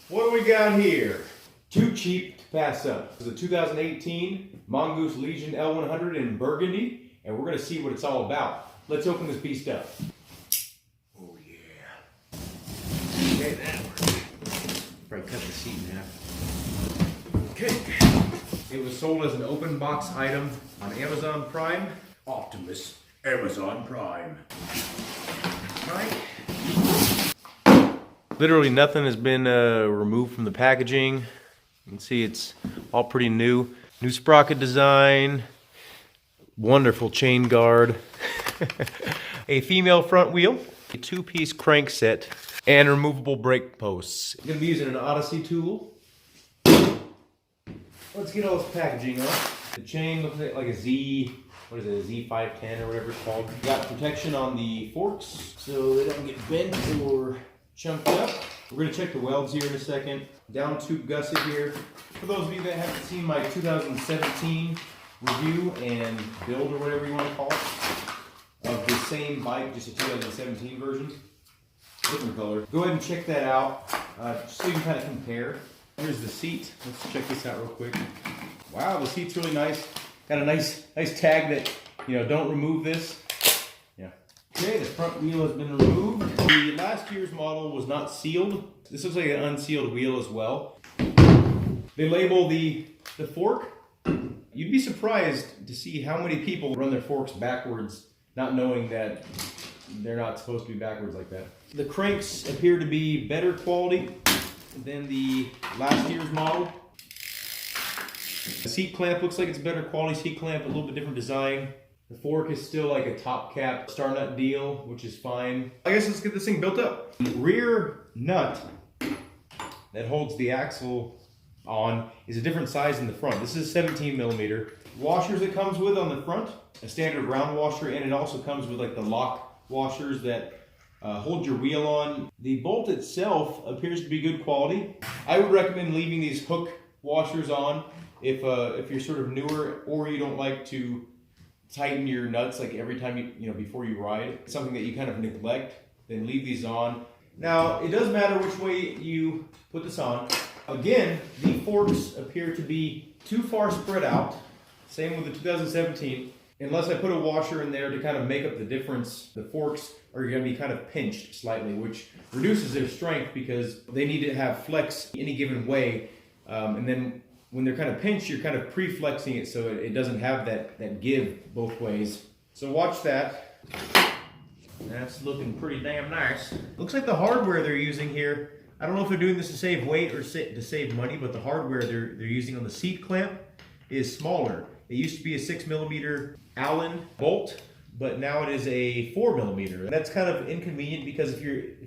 What do we got here? Too cheap to pass up. This is a 2018 Mongoose Legion L100 in burgundy, and we're gonna see what it's all about. Let's open this beast up. Oh yeah. Okay, that worked. Probably cut the seat in half. Okay. It was sold as an open box item on Amazon Prime. Optimus, Amazon Prime. Right. Literally nothing has been removed from the packaging. You can see it's all pretty new. New sprocket design, wonderful chain guard, a female front wheel, a 2-piece crank set, and removable brake posts. I'm gonna be using an Odyssey tool. Let's get all this packaging off. The chain looks like a Z, what is it, a Z510 or whatever it's called. Got protection on the forks so they don't get bent or chunked up. We're going to check the welds here in a second. Down tube gusset here. For those of you that haven't seen my 2017 review and build or whatever you want to call it, of the same bike, just a 2017 version, different color. Go ahead and check that out, just so you can kind of compare. Here's the seat. Let's check this out real quick. Wow, the seat's really nice. Got a nice tag that, don't remove this. Yeah. Okay, the front wheel has been removed. The last year's model was not sealed. This looks like an unsealed wheel as well. They label the fork. You'd be surprised to see how many people run their forks backwards, not knowing that they're not supposed to be backwards like that. The cranks appear to be better quality than the last year's model. The seat clamp looks like it's a better quality seat clamp, a little bit different design. The fork is still like a top cap star nut deal, which is fine. I guess let's get this thing built up. The rear nut that holds the axle on is a different size than the front. This is 17 millimeter. Washers it comes with on the front, a standard round washer, and it also comes with like the lock washers that hold your wheel on. The bolt itself appears to be good quality. I would recommend leaving these hook washers on if you're sort of newer or you don't like to tighten your nuts like every time before you ride. It's something that you kind of neglect, then leave these on. Now, it does matter which way you put this on. Again, the forks appear to be too far spread out. Same with the 2017. Unless I put a washer in there to kind of make up the difference, the forks are going to be kind of pinched slightly, which reduces their strength because they need to have flex any given way. And then when they're kind of pinched, you're kind of pre-flexing it so it doesn't have that give both ways. So watch that. That's looking pretty damn nice. Looks like the hardware they're using here, I don't know if they're doing this to save weight or to save money, but the hardware they're using on the seat clamp is smaller. It used to be a 6 millimeter Allen bolt, but now it is a 4 millimeter. And that's kind of inconvenient because if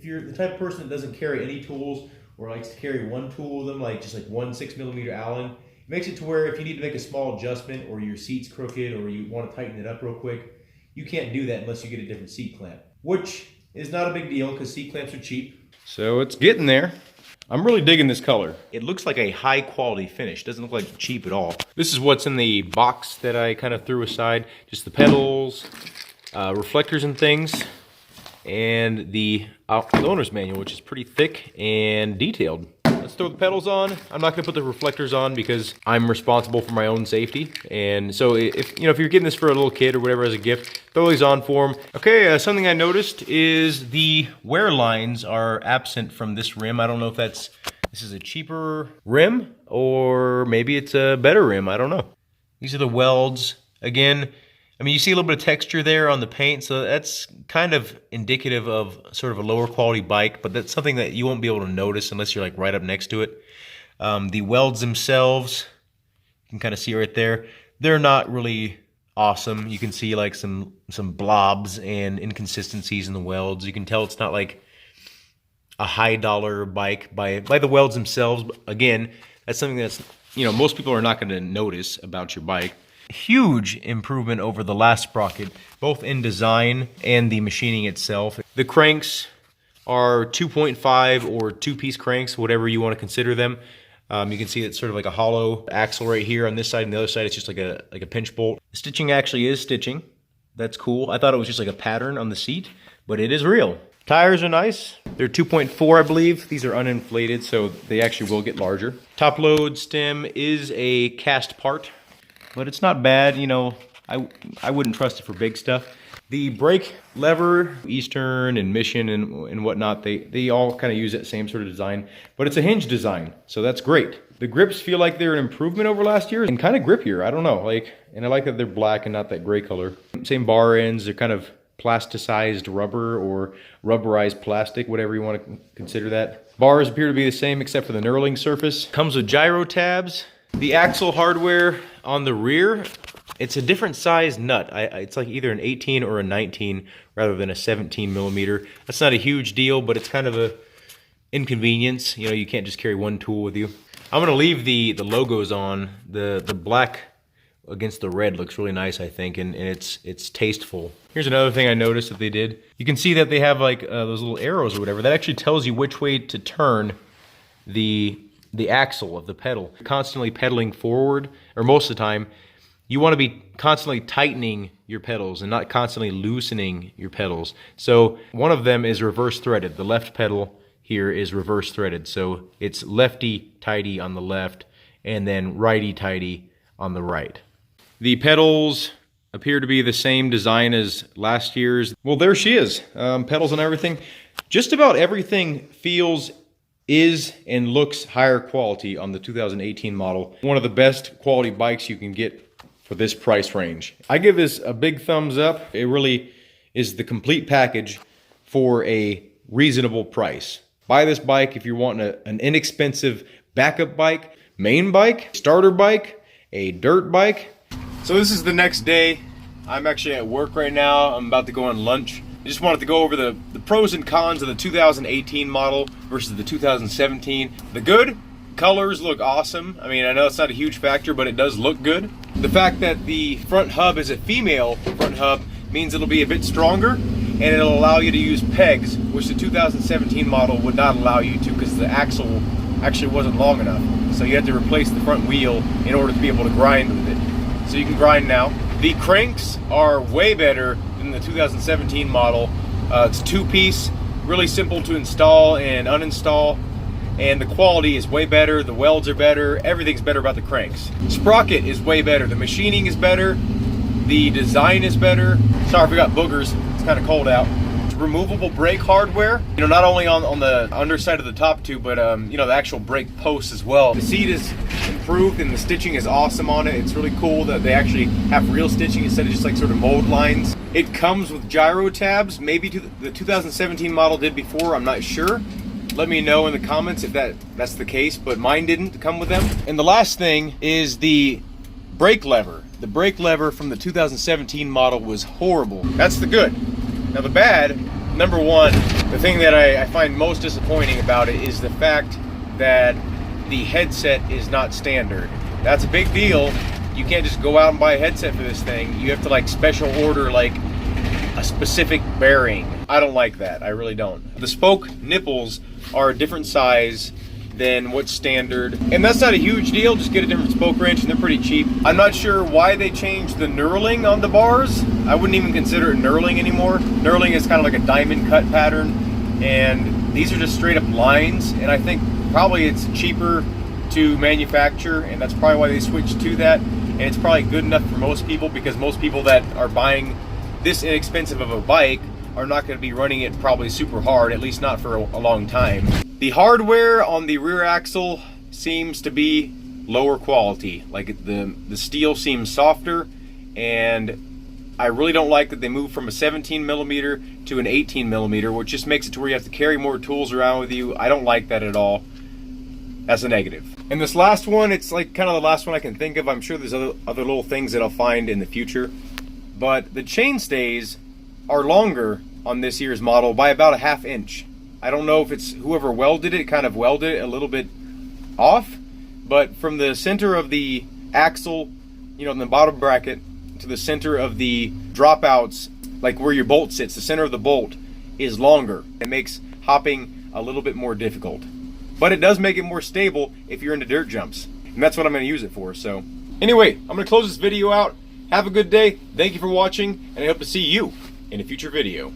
you're the type of person that doesn't carry any tools or likes to carry one tool with them, like just like one 6 millimeter Allen, it makes it to where if you need to make a small adjustment or your seat's crooked or you want to tighten it up real quick, you can't do that unless you get a different seat clamp, which is not a big deal because seat clamps are cheap. So it's getting there. I'm really digging this color. It looks like a high quality finish. Doesn't look like cheap at all. This is what's in the box that I kind of threw aside. Just the pedals, reflectors and things, and the owner's manual, which is pretty thick and detailed. Let's throw the pedals on. I'm not gonna put the reflectors on because I'm responsible for my own safety. And so if you're getting this for a little kid or whatever as a gift, throw these on for them. Okay, something I noticed is the wear lines are absent from this rim. I don't know if this is a cheaper rim or maybe it's a better rim. I don't know. These are the welds. Again, I mean, you see a little bit of texture there on the paint, so that's kind of indicative of sort of a lower quality bike, but that's something that you won't be able to notice unless you're like right up next to it. The welds themselves, you can kind of see right there, they're not really awesome. You can see like some blobs and inconsistencies in the welds. You can tell it's not like a high dollar bike by the welds themselves. But again, that's something that's, most people are not going to notice about your bike. Huge improvement over the last sprocket, both in design and the machining itself. The cranks are 2.5 or 2-piece cranks, whatever you want to consider them. You can see it's sort of like a hollow axle right here on this side, and the other side it's just like a pinch bolt. The stitching actually is stitching. That's cool. I thought it was just like a pattern on the seat, but it is real. Tires are nice. They're 2.4, I believe. These are uninflated, so they actually will get larger. Top load stem is a cast part, but it's not bad. You know, I wouldn't trust it for big stuff. The brake lever, Eastern and Mission and whatnot, they all kind of use that same sort of design, but it's a hinge design, so that's great. The grips feel like they're an improvement over last year and kind of grippier. I don't know, and I like that they're black and not that gray color. Same bar ends, they're kind of plasticized rubber or rubberized plastic, whatever you want to consider that. Bars appear to be the same except for the knurling surface. Comes with gyro tabs. The axle hardware on the rear, it's a different size nut. It's like either an 18 or a 19 rather than a 17 millimeter. That's not a huge deal, but it's kind of a inconvenience. You know, you can't just carry one tool with you. I'm gonna leave the logos on. The black against the red looks really nice, I think, and it's tasteful. Here's another thing I noticed that they did. You can see that they have like those little arrows or whatever. That actually tells you which way to turn the axle of the pedal. Constantly pedaling forward, or most of the time, you want to be constantly tightening your pedals and not constantly loosening your pedals. So one of them is reverse threaded. The left pedal here is reverse threaded. So it's lefty tighty on the left and then righty tighty on the right. The pedals appear to be the same design as last year's. Well, there she is. Pedals and everything. Just about everything is and looks higher quality on the 2018 model. One of the best quality bikes you can get for this price range. I give this a big thumbs up. It really is the complete package for a reasonable price. Buy this bike if you're wanting an inexpensive backup bike, main bike, starter bike, a dirt bike. So this is the next day. I'm actually at work right now. I'm about to go on lunch. I just wanted to go over the pros and cons of the 2018 model versus the 2017. The good, colors look awesome. I mean, I know it's not a huge factor, but it does look good. The fact that the front hub is a female front hub means it'll be a bit stronger, and it'll allow you to use pegs, which the 2017 model would not allow you to because the axle actually wasn't long enough. So you had to replace the front wheel in order to be able to grind with it. So you can grind now. The cranks are way better than the 2017 model. It's two-piece, really simple to install and uninstall, and the quality is way better. The welds are better. Everything's better about the cranks. Sprocket is way better. The machining is better. The design is better. Sorry if we got boogers. It's kind of cold out. It's removable brake hardware. You know, not only on the underside of the top tube, but you know, the actual brake posts as well. The seat is improved and the stitching is awesome on it. It's really cool that they actually have real stitching instead of just like sort of mold lines. It comes with gyro tabs. Maybe the 2017 model did before, I'm not sure. Let me know in the comments if that's the case, but mine didn't come with them. And the last thing is the brake lever. The brake lever from the 2017 model was horrible. That's the good. Now the bad, number one, the thing that I find most disappointing about it is the fact that the headset is not standard. That's a big deal. You can't just go out and buy a headset for this thing. You have to like special order like a specific bearing. I don't like that. I really don't. The spoke nipples are a different size than what's standard, and that's not a huge deal. Just get a different spoke wrench and they're pretty cheap. I'm not sure why they changed the knurling on the bars. I wouldn't even consider it knurling anymore. Knurling is kind of like a diamond cut pattern, and these are just straight up lines, and I think probably it's cheaper to manufacture, and that's probably why they switched to that. And it's probably good enough for most people, because most people that are buying this inexpensive of a bike are not going to be running it probably super hard, at least not for a long time. The hardware on the rear axle seems to be lower quality. Like the steel seems softer, and I really don't like that they moved from a 17 millimeter to an 18 millimeter, which just makes it to where you have to carry more tools around with you. I don't like that at all. That's a negative. And this last one, it's like kind of the last one I can think of. I'm sure there's other little things that I'll find in the future, but the chainstays are longer on this year's model by about a ½ inch. I don't know if it's whoever welded it kind of welded it a little bit off, but from the center of the axle, you know, in the bottom bracket, to the center of the dropouts, like where your bolt sits, the center of the bolt is longer. It makes hopping a little bit more difficult, but it does make it more stable if you're into dirt jumps, and that's what I'm going to use it for. So anyway, I'm going to close this video out. Have a good day. Thank you for watching, and I hope to see you in a future video.